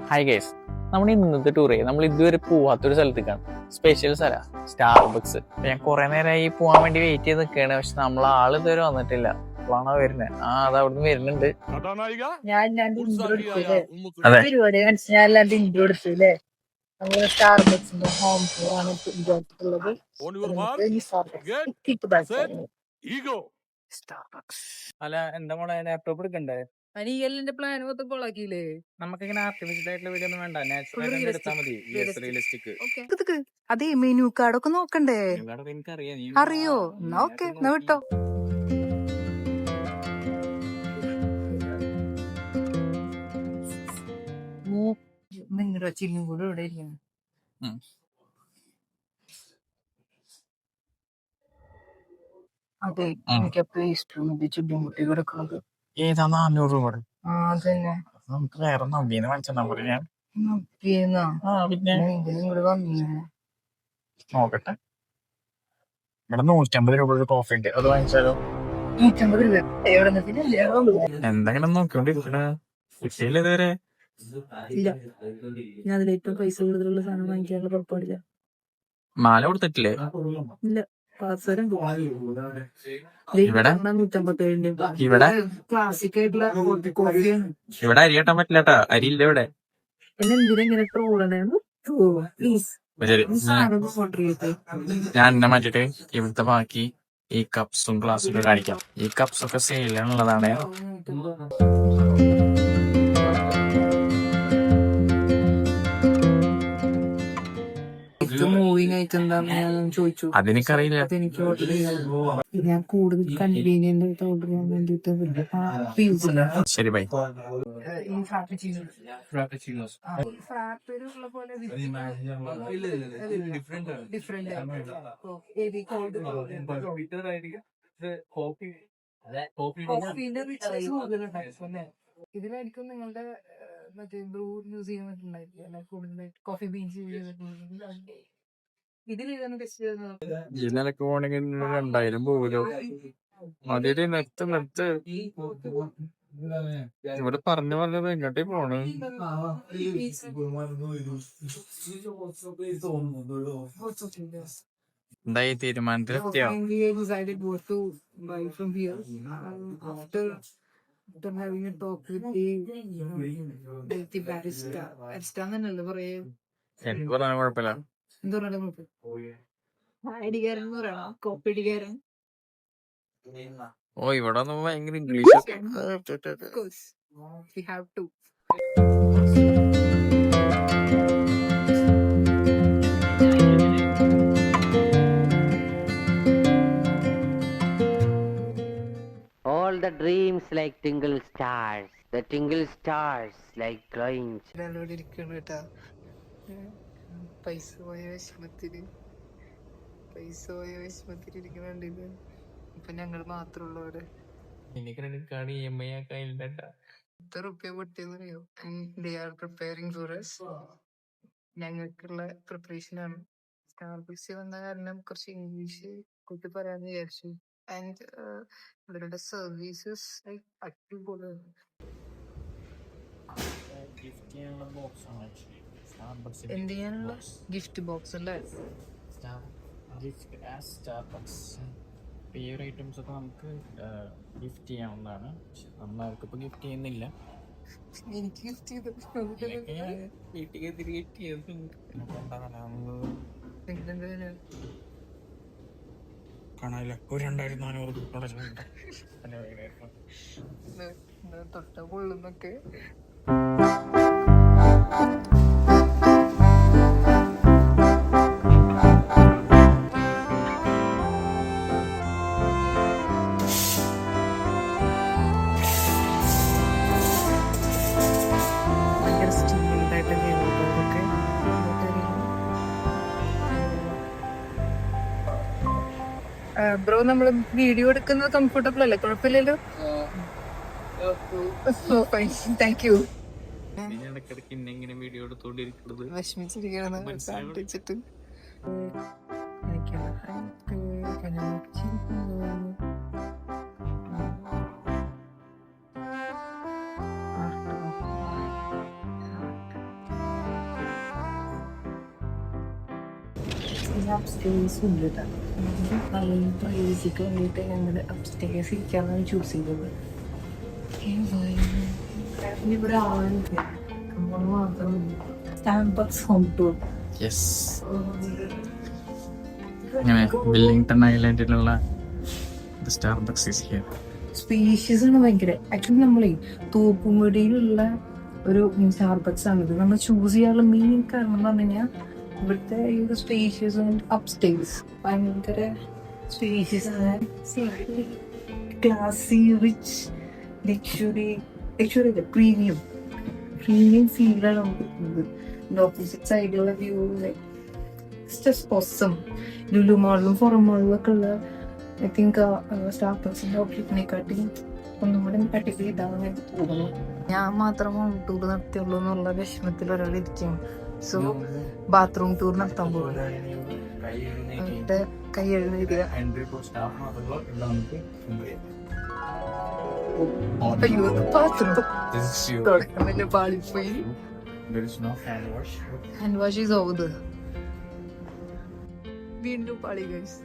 Hi guys, നമ്മൾ ഇന്നത്തെ tour നമ്മൾ ഇതുവരെ പോവാത്തൊരു സ്ഥലത്തേക്കാണ്. സ്പെഷ്യൽ സ്ഥലം സ്റ്റാർബക്സ്. ഞാൻ കുറെ നേരമായി പോവാൻ വേണ്ടി വെയിറ്റ് ചെയ്ത് നിൽക്കുകയാണ്. പക്ഷെ നമ്മൾ ആള് ഇതുവരെ വന്നിട്ടില്ല. അപ്പോഴാണ് വരുന്നത്. അത് അവിടുന്ന് വരുന്നുണ്ട്. അതെ, പരിപാടി ഞാൻ ഇൻട്രോ എടുത്തില്ലേ. നമ്മള് സ്റ്റാർബക്സിന്റെ ഹോം ടൂർ ആണ് വിചാരിച്ചിട്ടുള്ളത്. അല്ല എന്താ മോളെ, ലാപ്ടോപ്പ് എടുക്കണ്ടേ? അനിയലിന്റെ പ്ലാൻ മൊത്തം കൊളാക്കിയില്ലേ. നമുക്കിങ്ങനെ ആർട്ടിഫിഷ്യൽ ആയിട്ടുള്ള വീഡിയോ ഒന്നും വേണ്ട, നാച്ചുറൽ ആയിട്ട് എടുത്താൽ മതി. റിയലിസ്റ്റിക്. അതെ, മെനു കാർഡൊക്കെ നോക്കണ്ടേ? എനിക്കറിയാം. അറിയോ? എന്നാ ഓക്കെ, എന്നാ വിട്ടോ. നിങ്ങളുടെ ചില്ലും കൂടെ ഇവിടെ ഇരിക്കണം. അതെ, എനിക്ക് ചുറ്റും കുട്ടി കിടക്കുന്നത്. ഏതാ 400 രൂപ? അതന്നെ നമുക്ക് വേറെ നവീനെ വാങ്ങിച്ചാ പോലെ. ഞാൻ പിന്നെ നിങ്ങള് വന്നീ നോക്കട്ടെ. ഇവിടെ 150 രൂപ കോഫി ഉണ്ട്, അത് വാങ്ങിച്ചാലോ? 150 രൂപ എവിടെ നിന്ന്? എന്തെങ്കിലും നോക്കിക്കൊണ്ടിരിക്കണ വിഷയമില്ല ഇതുവരെ. ഇല്ല, ഞാൻ അതിൽ ഏറ്റവും പൈസ കൂടുതലുള്ള സാധനം വാങ്ങിക്കാനുള്ള പുറപ്പാടില്ല. മാല കൊടുത്തിട്ടില്ലേ? ഇല്ല, പാസ്വരം ഇവിടെ 157 ഇവിടെ ക്ലാസിക് ആയിട്ടുള്ള കോഫിയാണ്. ഇവിടെ അരി കെട്ടാൻ പറ്റില്ലാട്ടാ, അരി ഇല്ല ഇവിടെ. എന്നെ എന്തിനാ ഇങ്ങനെ ട്രോളണേ? പ്ലീസ് ശരി, ഓർഡർ ചെയ്തേ. ഞാൻ എന്നെ മാറ്റിട്ട് ഇവിടുത്തെ ബാക്കി ഈ കപ്സും ഗ്ലാസും ഒക്കെ കാണിക്കാം. ഈ കപ്സ് ഒക്കെ സെയിലാണുള്ളതാണ്. മൂവിങ് ആയിട്ട് എന്താന്ന് ഞാൻ ചോദിച്ചു. അതെനിക്കറിയില്ല. അതെനിക്ക് ഓർഡർ ചെയ്യാം. ഞാൻ കൂടുതൽ കൺവീനിയന്റ് ആയിട്ട് ഓർഡർ ചെയ്യാൻ വേണ്ടിട്ട് ശരി ബൈ. ഇതിലായിരിക്കും നിങ്ങളുടെ മറ്റേ ബ്രൂ യൂസ് ചെയ്യാൻ പറ്റുന്നുണ്ടായിരിക്കും കൂടുതലായിട്ട് കോഫി ബീൻസ് യൂസ് ചെയ്തിട്ടുണ്ടെങ്കിൽ. ഇതിലേതാണ് ടെസ്റ്റ് ചെയ്യുന്നത്? ഇതിനൊക്കെ പോണെങ്കിൽ 2000 പോവല്ലോ. അതില് നെത്ത് ഇവിടെ പറഞ്ഞത് എങ്ങോട്ടേ പോണ്? എന്തായി തീരുമാനത്തിലെത്തിയോ? After having a talk with the barista എന്നല്ലേ പറയേ? എനിക്ക് പറയാൻ കുഴപ്പമില്ല. എന്താ പറയാ? ഐഡിക്കാരൻ എന്ന് പറയണോ? കോപ്പി അടിക്കാരൻ. ഓ, ഇവിടെ ഒന്നും ഭയങ്കര English. Of course, we have to. All the dreams like tingle stars, the tingle stars like glowing. ഇവിടെ ഇരിക്കണം കേട്ടാ. പൈസ പോയ വിഷമത്തില് ഇരിക്കണുണ്ട്. ഇപ്പൊ ഞങ്ങൾ മാത്രമുള്ള അവിടെ. Credit card EMI ആക്കാനില്ല. എത്ര റുപ്യ പൊട്ടിയെന്നറിയോ? They are preparing for us. ഞങ്ങൾക്കുള്ള പ്രിപ്പറേഷൻ ആണ്. സ്റ്റാർബക്സിൽ വന്ന കാരണം കുറച്ച് ഇംഗ്ലീഷ് കൂട്ടി പറയാന്ന് വിചാരിച്ചു. ആൻഡ് ഇവരുടെ സർവീസസ് അടിപൊളി. എന്ത് ചെയ്യാനുള്ള ഗിഫ്റ്റ് ബോക്സ് അല്ലേ? ഈ ഒരു ഐറ്റംസ് ഒക്കെ നമുക്ക് ഗിഫ്റ്റ് ചെയ്യാവുന്നതാണ്. നമ്മൾ അവർക്കിപ്പോൾ ഗിഫ്റ്റ് ചെയ്യുന്നില്ല. എനിക്ക് ഗിഫ്റ്റ് ചെയ്തു. വീട്ടിൽ തിരികെ കാണാനില്ല. ഒരു 2400 തൊട്ട പൊള്ളുന്നൊക്കെ. ബ്രോ, നമ്മള് വീഡിയോ എടുക്കുന്നത് കംഫർട്ടബിൾ അല്ലേ? കുഴപ്പമില്ലല്ലോ. Thank you. ഇടയ്ക്കിടയ്ക്ക് ഇന്നെങ്ങനെ വീഡിയോ എടുത്തോണ്ടിരിക്കുന്നത് വിഷമിച്ചിരിക്കണെന്ന് പിന്നെ അപ്സ്റ്റേഴ്സ് ഉണ്ട് കേട്ടോ. നല്ല പ്രൈവസിക്ക് വേണ്ടിയിട്ട് ഞങ്ങൾ അപ്സ്റ്റേഴ്സ് ഇരിക്കാനാണ് ചൂസ് ചെയ്തത്. ഇവിടെ ആളുണ്ട്, നമ്മൾ മാത്രമല്ല. Starbucks home tour. യെസ്, അങ്ങനെ വില്ലിംഗ്ടൺ ഐലൻഡിലുള്ള സ്റ്റാർബക്സ് ഈസ് ഹിയർ. സ്പീഷ്യസ് ആണ് ഭയങ്കര. ആക്ച്വലി നമ്മളെ തോപ്പുംപടിയിലുള്ള ഒരു സ്റ്റാർബക്സ് ആണിത്. നമ്മൾ ചൂസ് ചെയ്യാനുള്ള മെയിൻ കാരണം എന്ന് പറഞ്ഞു കഴിഞ്ഞാൽ ഇവിടുത്തെ ഈ ഒരു സ്പേഷ്യസ് അപ്സ്റ്റേഴ്സ് ഭയങ്കര സ്പേഷ്യസ് ആണ്. ക്ലാസി, റിച്ച്, ലക്ഷറി പ്രീമിയം ഫീലാണ് നമുക്ക് കിട്ടുന്നത്. ഓപ്പോസിറ്റ് സൈഡിലുള്ള വ്യൂ സ്പോസം ലുലു മാളിലും ഫോറം മാളിലും ഒക്കെ ഉള്ള ഐ തിങ്ക് സ്റ്റാർബക്സിന്റെ ഔട്ട്ലെറ്റിനെക്കാട്ടി ഒന്നും കൂടെ അടിപൊളി ഇതാണെന്ന് എനിക്ക് തോന്നുന്നു. ഞാൻ മാത്രം ഹോം ടൂർ നടത്തിയുള്ളൂ എന്നുള്ള വിഷമത്തിൽ ഒരാളിരിക്കും. സോ ബാത്റൂം ടൂർ നടത്താൻ പോകുന്നത് അവരുടെ കൈ എഴുന്നേൽക്കുക. അയ്യോ, ബാത്റൂം തുടക്കമില്ല, പാളിപ്പോയി. Hand wash is over. വീണ്ടും പാളി guys.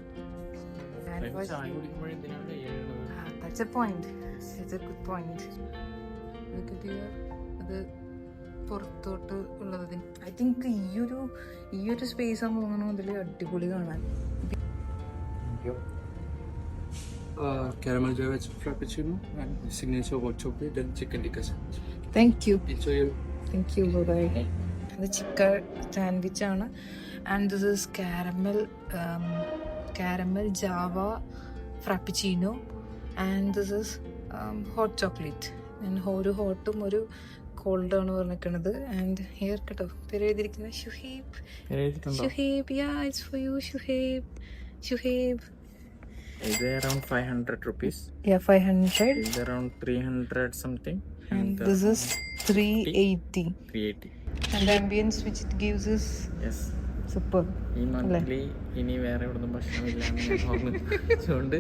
That's a point. It's a good point. അത് പുറത്തോട്ട് ഉള്ളത് ഐ തിങ്ക് ഈ ഒരു സ്പേസ് ആണ് തോന്നുന്നു അതിൽ അടിപൊളി കാണാൻ. Caramel Javed Frappuccino and signature hot chocolate and chicken tikka sandwich. Thank you. Enjoy your thank you. Bye. അത് ചിക്കൻ സാൻഡ്വിച്ച് ആണ്. And this is caramel java frappuccino and this is hot chocolate. ഒരു ഹോട്ടും ഒരു കോൾഡാണ് പറഞ്ഞിരിക്കുന്നത്. And here കേട്ടോ പേര് എഴുതിയിരിക്കുന്നത് Shuhaib. Yeah it's for you Shuhaib. ഇത് around 500 rupees. Yeah, 500. It's around 300 something. And this is 380. 380. And the ambience which it gives is Yes. super. ഈ monthly ഇനി വേറെ എവിടെ നിന്നും ഭക്ഷണമില്ലാന്ന് ഞാൻ ഓർമ്മിച്ചുകൊണ്ട്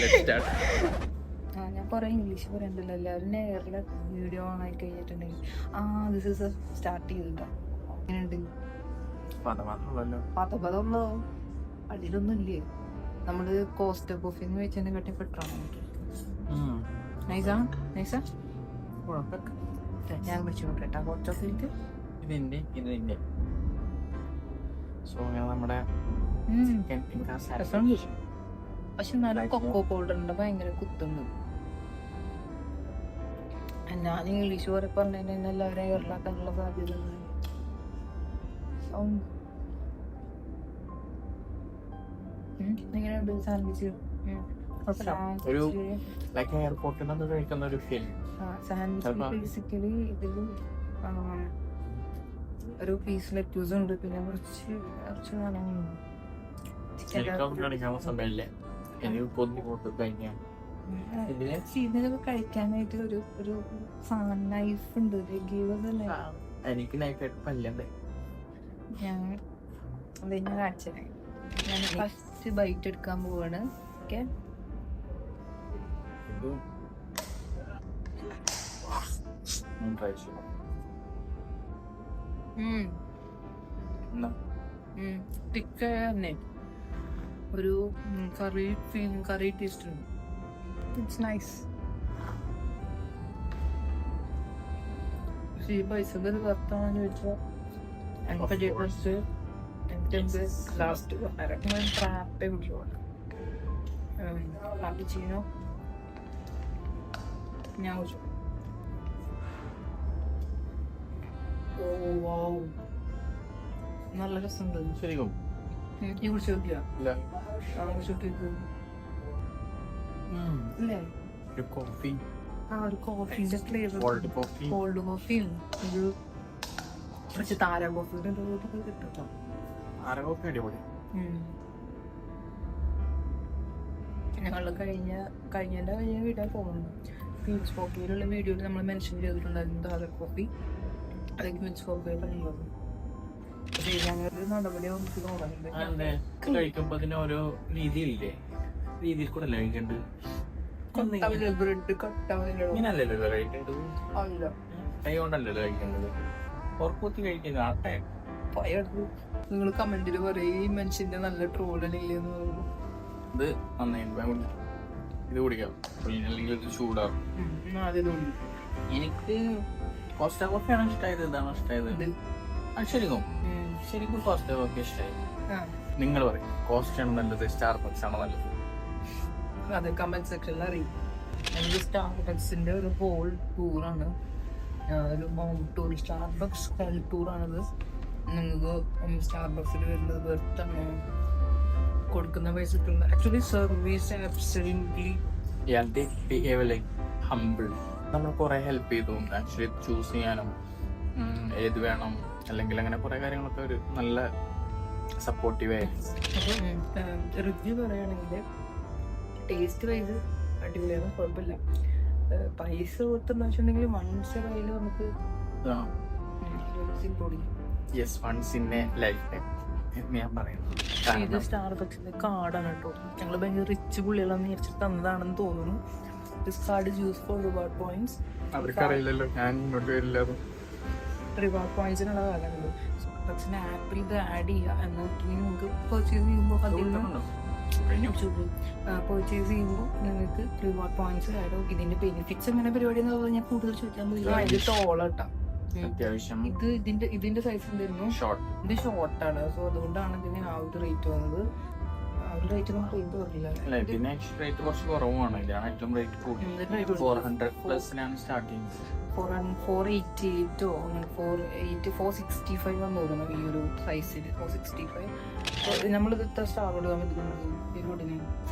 let's start. ഞാൻ കുറെ ഇംഗ്ലീഷ് പറയണ്ടല്ലോ. എല്ലാവരും നേരിലെ വീഡിയോ ഓൺ ആയി കഴിഞ്ഞിട്ടുണ്ടെങ്കിൽ ദിസ് ഇസ് സ്റ്റാർട്ട് ചെയ്തിട്ടുണ്ടോ അങ്ങനെയുണ്ട്. പതപതൊന്നോ അടിയിലൊന്നും ഇല്ലേ. നമ്മള് കോസ്റ്റ് ബുഫിന്ന് വെച്ചതിനെ കാട്ടി പെട്ടാണ്. നൈസാ ഞാൻ വെച്ചു നോക്കട്ടെ. ഹോട്ട് ചോക്ലേറ്റ് ഇതിന്റെ സോ നമ്മുടെ പക്ഷെ എന്നാലും കൊക്കോ പൗഡറിന്റെ ഭയങ്കര കുത്തുണ്ട്. ഞാൻ ഇംഗ്ലീഷ് പോലെ പറഞ്ഞതിന് എല്ലാവരും എയറിലാക്കാനുള്ള സാധ്യത എങ്ങനെയുണ്ട് സാൻഡ്വിച്ച്? ഒരു ലൈക്ക് എയർപോർട്ടിൽ നിന്ന് കഴിക്കുന്ന ഒരു ഫീൽ. സാൻഡ്വിച്ച് ബേസിക്കലി ഇതിൽ ഒരു പീസ് ലെറ്റൂസ് ഉണ്ട്, പിന്നെ കുറച്ച് ഇതിനൊക്കെ കഴിക്കാനായിട്ട് ഒരു നൈഫ് ഉണ്ട്. എനിക്ക് നൈഫായിട്ട് പല്ലണ്ടേ. ഞാൻ കാണിച്ചത് ഞാൻ ഫസ്റ്റ് ബൈറ്റ് എടുക്കാൻ പോവാണ്. ഓക്കെ, തിക്ക തന്നെ ഒരു കറി ടേസ്റ്റ് ഉണ്ട്. It's nice. ഈ പൈസ വർത്താണെന്ന് ചോദിച്ചാൽ ലാസ്റ്റ് ട്രാപ്പേ വിളിച്ചോളാം. ഫ്രാപ്പിച്ചിനോ ഞാൻ കുടിച്ചു. ഓ വാവ്, നല്ല രസമുണ്ട്. ശരിക്കും നീ കുടിച്ചു നോക്കിയാ? അല്ലേ ഒരു കോഫി, ഒരു കോഫിന്റെ ഫ്ലേവർ, കോൾഡ് കോഫി, കോൾഡ് കോഫിയും ഒരു കുറച്ച് താര കോഫിയുടെ ഇതൊക്കെ കിട്ടും. ആര കോഫി അടിപൊളി. ഞങ്ങൾ കഴിഞ്ഞ വീഡിയോ പോകുന്നു. മീൻസ് കോഫിയിലുള്ള വീഡിയോയിൽ നമ്മൾ മെൻഷൻ ചെയ്തിട്ടുണ്ടായിരുന്നു താര കോഫി. അതൊക്കെ മീൻസ് കോഫി കഴിയുള്ളൂ. ഞങ്ങളുടെ നടപടി നമുക്ക് തോന്നുന്നുണ്ട്. കഴിക്കുമ്പോ അതിന് ഓരോ രീതിയില്ലേ, രീതിയിൽ കൂടെ അല്ലേ കഴിക്കേണ്ടത്. ബ്രെഡ് കട്ടാവില്ലല്ലോ, ഇങ്ങനല്ലല്ലോ കഴിക്കേണ്ടത്. അല്ല കൈ കൊണ്ടല്ലല്ലോ കഴിക്കേണ്ടത്. പുറക്കുത്തി കഴിക്കുന്നത് ആട്ടെ. നിങ്ങൾ കമന്റിൽ പറയും ഈ മനുഷ്യന്റെ നല്ല ട്രോളനില്ലെന്ന് പറയുന്നു. ഇത് നന്നായി ഇത് കുടിക്കാം, അല്ലെങ്കിൽ ഇത് ചൂടാകും. എനിക്ക് കോസ്റ്റ കോഫിയാണ് ഇഷ്ടമായത്, ഇതാണ് ഇഷ്ടമായത്. ശരിക്കും ശരിക്കും കോസ്റ്റ കോഫി ഇഷ്ടമായി. നിങ്ങൾ പറയും കോസ്റ്റയാണ് നല്ലത്, സ്റ്റാർബക്സ് ആണോ നല്ലത്? അതെ, കമന്റ് സെക്ഷനിൽ അറിയും. എനിക്ക് സ്റ്റാർബക്സിന്റെ ഒരു ഹോൾ ടൂറാണ്, ഒരു മൗണ്ട് ടൂർ, സ്റ്റാർബക്സ് ഹോൾ ടൂറാണിത്. നിങ്ങൾക്ക് സ്റ്റാർബക്സിൽ വരുന്നത് വെർത്താണ്, കൊടുക്കുന്ന പൈസക്കുള്ള ആക്ച്വലി സർവീസ് ആബ്സല്യൂട്ട്ലി. ഹംബിൾ. നമ്മൾ കുറെ ഹെൽപ്പ് ചെയ്തു ആക്ച്വലി ചൂസ് ചെയ്യാനും ഏത് വേണം അല്ലെങ്കിൽ അങ്ങനെ കുറെ കാര്യങ്ങളൊക്കെ ഒരു നല്ല സപ്പോർട്ടീവ് ആയിരുന്നു. അപ്പം റിവ്യൂ പറയുകയാണെങ്കിൽ ടേസ്റ്റ് വൈസ് അടിപൊളിയാണ്, കുഴപ്പമില്ല. പൈസ കൊടുത്തെന്ന് വെച്ചിട്ടുണ്ടെങ്കിൽ വൺസ് കയ്യിൽ നമുക്ക് ഞാൻ പറയുന്നു. ഇത് സ്റ്റാർബക്സിന്റെ കാർഡാണ് കേട്ടോ. ഞങ്ങൾ ഭയങ്കര റിച്ച് പുള്ളികളാന്ന് വിചാരിച്ചിട്ട് തന്നതാണെന്ന് തോന്നുന്നു. This card is use for reward points. അവർക്കറിയില്ലല്ലോ ഞാൻ ഇങ്ങോട്ട് വരില്ല. റിവാർഡ് പോയിന്റ്സിനുള്ള കാലമുണ്ട്. സ്റ്റാർബക്സിന്റെ ആപ്പിൽ ഇത് ആഡ് ചെയ്യുക എന്നിട്ടുണ്ടെങ്കിൽ നമുക്ക് പർച്ചേസ് ചെയ്യുമ്പോൾ പർച്ചേസ് ചെയ്യുമ്പോൾ നിങ്ങൾക്ക് റിവാർഡ് പോയിന്റ്സ് ആഡ് ആവും. ഇതിന്റെ ബെനിഫിറ്റ്സ് അങ്ങനെ പരിപാടി എന്ന് ഞാൻ കൂടുതൽ ചോദിക്കാൻ പോയില്ല. ഇത് ടോളട്ടാ, അത്യാവശ്യം ഇതിന്റെ സൈസ് എന്തായിരുന്നു? ഇത് ഷോർട്ടാണ്. സോ അതുകൊണ്ടാണ് ഇതിന് ആ ഒരു റേറ്റ് വന്നത്. ആ ഒരു റേറ്റ് നമുക്ക് റേറ്റ് പറഞ്ഞില്ല. ഇതിന് റേറ്റ് കുറച്ച് കുറവാണ്. ഇതാണ് ഏറ്റവും റേറ്റ് കൂടി. 400+ സ്റ്റാർട്ടിങ്. 488 അങ്ങനെ 465 എന്ന് തോന്നുന്നു ഈ ഒരു സൈസിൽ. 465. നമ്മളിത് ഇത്ര സ്റ്റാർ കൊടുക്കാൻ പറ്റുന്നുണ്ട്.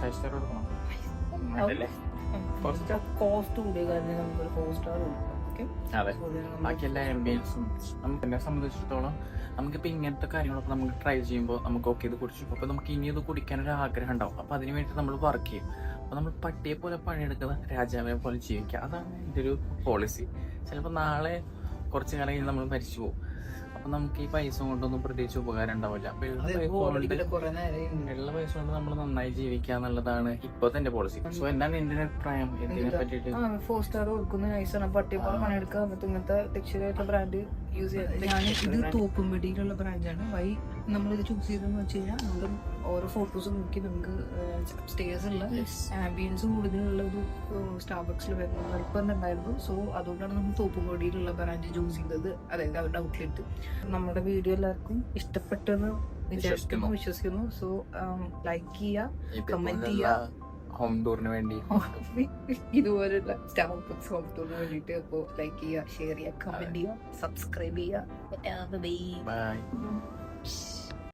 5 സ്റ്റാർ കൊടുക്കണം. കോസ്റ്റ് കൂടിയ കാരണം നമുക്കൊരു 4 സ്റ്റാർ കൊടുക്കാം. അതെ, ബാക്കി എല്ലാ ആംബിയൻസും നമുക്ക് എന്നെ സംബന്ധിച്ചിടത്തോളം നമുക്കിപ്പോൾ ഇങ്ങനത്തെ കാര്യങ്ങളൊക്കെ നമുക്ക് ട്രൈ ചെയ്യുമ്പോൾ നമുക്ക് ഓക്കെ ഇത് കുടിച്ചു, അപ്പോൾ നമുക്ക് ഇനി ഇത് കുടിക്കാനൊരു ആഗ്രഹം ഉണ്ടാവും. അപ്പോൾ അതിന് വേണ്ടി നമ്മൾ വർക്ക് ചെയ്യും. അപ്പോൾ നമ്മൾ പട്ടിയെ പോലെ പണിയെടുക്കുന്ന രാജാവിനെ പോലെ ജീവിക്കുക, അതാണ് എൻ്റെ ഒരു പോളിസി. ചിലപ്പോൾ നാളെ കുറച്ച് കാലം കഴിഞ്ഞ് നമ്മൾ മരിച്ചു പോകും. അപ്പം നമുക്ക് ഈ പൈസ കൊണ്ടൊന്നും പ്രത്യേകിച്ച് ഉപകാരം ഉണ്ടാവില്ല. അപ്പോൾ ഉള്ള പൈസ കൊണ്ട് നമ്മൾ നന്നായി ജീവിക്കുക എന്നുള്ളതാണ് ഇപ്പോഴത്തെ എൻ്റെ പോളിസി. സോ എന്താണ് എൻ്റെ അഭിപ്രായം ഇതിനെ പറ്റിയിട്ട്? 4 സ്റ്റാർ കൊടുക്കുന്ന നൈസാണ്. പട്ടിയെ പോലെ പണിയെടുക്കുക, എന്നിട്ട് ഇങ്ങനത്തെ ടെക്സ്റ്റൈലായിട്ടുള്ള ബ്രാൻഡ് യൂസ് ചെയ്യാം. ഞാൻ ഇത് തോപ്പുംപടിയിലുള്ള ബ്രാൻഡാണ്. വൈ നമ്മളിത് ചൂസ് ചെയ്തെന്ന് വെച്ച് കഴിഞ്ഞാൽ നമ്മൾ ഓരോ ഫോട്ടോസ് നോക്കി നമുക്ക് സ്റ്റേഴ്സ് ഉള്ള ആംബിയൻസ് കൂടുതലുള്ള ഒരു സ്റ്റാർബക്സിൽ വരുന്ന ഉണ്ടായിരുന്നു. സോ അതുകൊണ്ടാണ് നമ്മൾ തോപ്പുംപടിയിലുള്ള ബ്രാൻഡ് ചൂസ് ചെയ്തത്, അതായത് അവരുടെ ഔട്ട്ലെറ്റ്. നമ്മുടെ വീഡിയോ എല്ലാവർക്കും ഇഷ്ടപ്പെട്ടെന്ന് വിശ്വസിക്കുന്നു. സോ ലൈക്ക് ചെയ്യുക, കമന്റ് ചെയ്യുക. ഹോം ടൂറിന് വേണ്ടി ഇതുപോലുള്ള സ്റ്റാർബക്സ് ഹോം ടൂറിന് വേണ്ടിയിട്ട്. അപ്പോൾ ലൈക്ക് ചെയ്യുക, ഷെയർ ചെയ്യുക, കമന്റ് ചെയ്യുക, സബ്സ്ക്രൈബ് ചെയ്യുക. ബൈ.